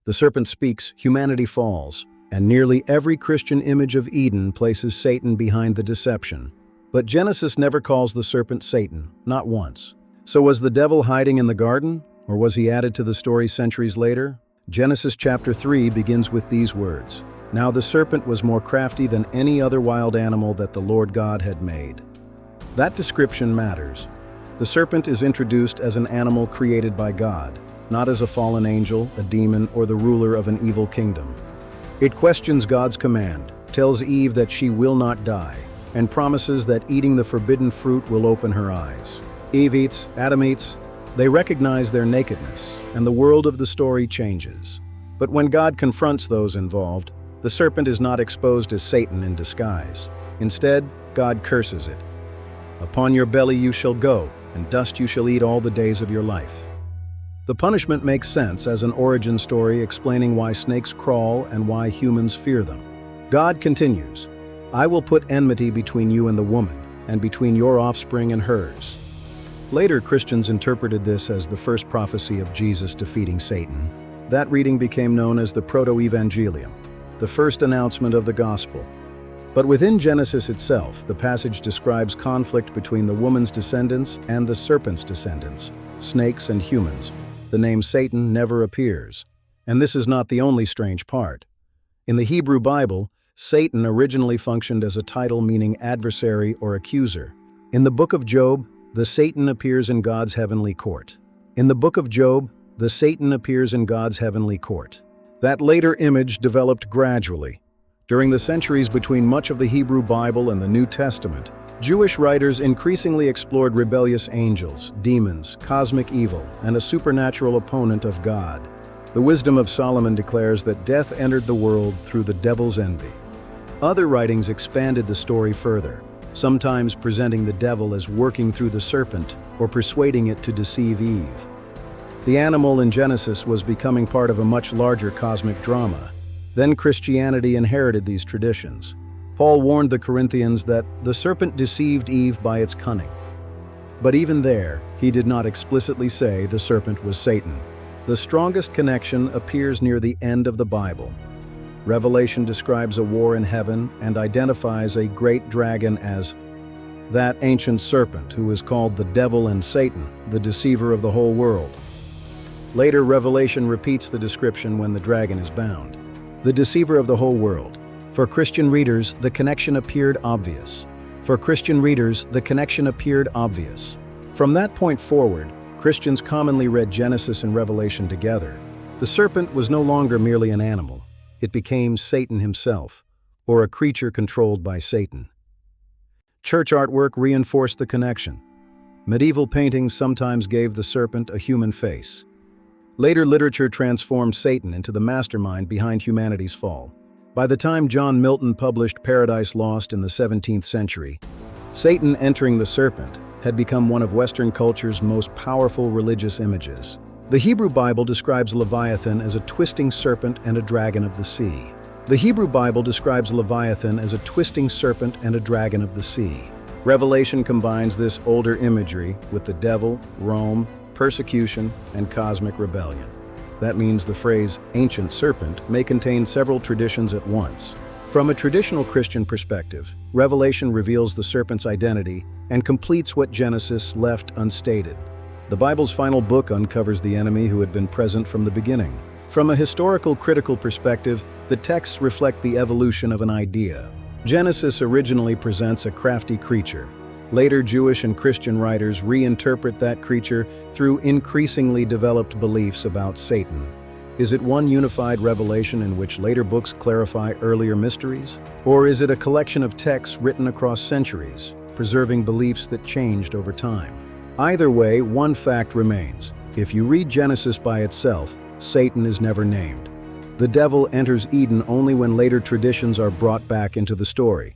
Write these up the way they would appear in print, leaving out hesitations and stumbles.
The serpent speaks, humanity falls, and nearly every Christian image of Eden places Satan behind the deception. But Genesis never calls the serpent Satan, not once. So was the devil hiding in the garden, or was he added to the story centuries later? Genesis chapter 3 begins with these words, "Now the serpent was more crafty than any other wild animal that the Lord God had made." That description matters. The serpent is introduced as an animal created by God, not as a fallen angel, a demon, or the ruler of an evil kingdom. It questions God's command, tells Eve that she will not die, and promises that eating the forbidden fruit will open her eyes. Eve eats, Adam eats. They recognize their nakedness, and the world of the story changes. But when God confronts those involved, the serpent is not exposed as Satan in disguise. Instead, God curses it. "Upon your belly you shall go, and dust you shall eat all the days of your life." The punishment makes sense as an origin story explaining why snakes crawl and why humans fear them. God continues, "I will put enmity between you and the woman, and between your offspring and hers." Later, Christians interpreted this as the first prophecy of Jesus defeating Satan. That reading became known as the Proto-Evangelium, the first announcement of the gospel. But within Genesis itself, the passage describes conflict between the woman's descendants and the serpent's descendants, snakes and humans. The name Satan never appears. And this is not the only strange part. In the Hebrew Bible, Satan originally functioned as a title meaning adversary or accuser. In the book of Job, the Satan appears in God's heavenly court. In the book of Job, the Satan appears in God's heavenly court. That later image developed gradually. During the centuries between much of the Hebrew Bible and the New Testament, Jewish writers increasingly explored rebellious angels, demons, cosmic evil, and a supernatural opponent of God. The Wisdom of Solomon declares that death entered the world through the devil's envy. Other writings expanded the story further, sometimes presenting the devil as working through the serpent or persuading it to deceive Eve. The animal in Genesis was becoming part of a much larger cosmic drama. Then Christianity inherited these traditions. Paul warned the Corinthians that the serpent deceived Eve by its cunning. But even there, he did not explicitly say the serpent was Satan. The strongest connection appears near the end of the Bible. Revelation describes a war in heaven and identifies a great dragon as that ancient serpent who is called the devil and Satan, the deceiver of the whole world. Later, Revelation repeats the description when the dragon is bound. The deceiver of the whole world. For Christian readers, the connection appeared obvious. From that point forward, Christians commonly read Genesis and Revelation together. The serpent was no longer merely an animal. It became Satan himself, or a creature controlled by Satan. Church artwork reinforced the connection. Medieval paintings sometimes gave the serpent a human face. Later literature transformed Satan into the mastermind behind humanity's fall. By the time John Milton published Paradise Lost in the 17th century, Satan entering the serpent had become one of Western culture's most powerful religious images. The Hebrew Bible describes Leviathan as a twisting serpent and a dragon of the sea. Revelation combines this older imagery with the devil, Rome, persecution, and cosmic rebellion. That means the phrase ancient serpent may contain several traditions at once. From a traditional Christian perspective, Revelation reveals the serpent's identity and completes what Genesis left unstated. The Bible's final book uncovers the enemy who had been present from the beginning. From a historical critical perspective, the texts reflect the evolution of an idea. Genesis originally presents a crafty creature. Later, Jewish and Christian writers reinterpret that creature through increasingly developed beliefs about Satan. Is it one unified revelation in which later books clarify earlier mysteries? Or is it a collection of texts written across centuries, preserving beliefs that changed over time? Either way, one fact remains. If you read Genesis by itself, Satan is never named. The devil enters Eden only when later traditions are brought back into the story.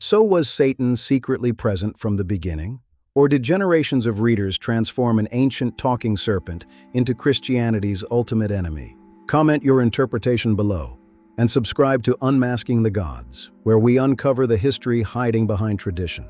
So was Satan secretly present from the beginning? Or did generations of readers transform an ancient talking serpent into Christianity's ultimate enemy? Comment your interpretation below, and subscribe to Unmasking the Gods, where we uncover the history hiding behind tradition.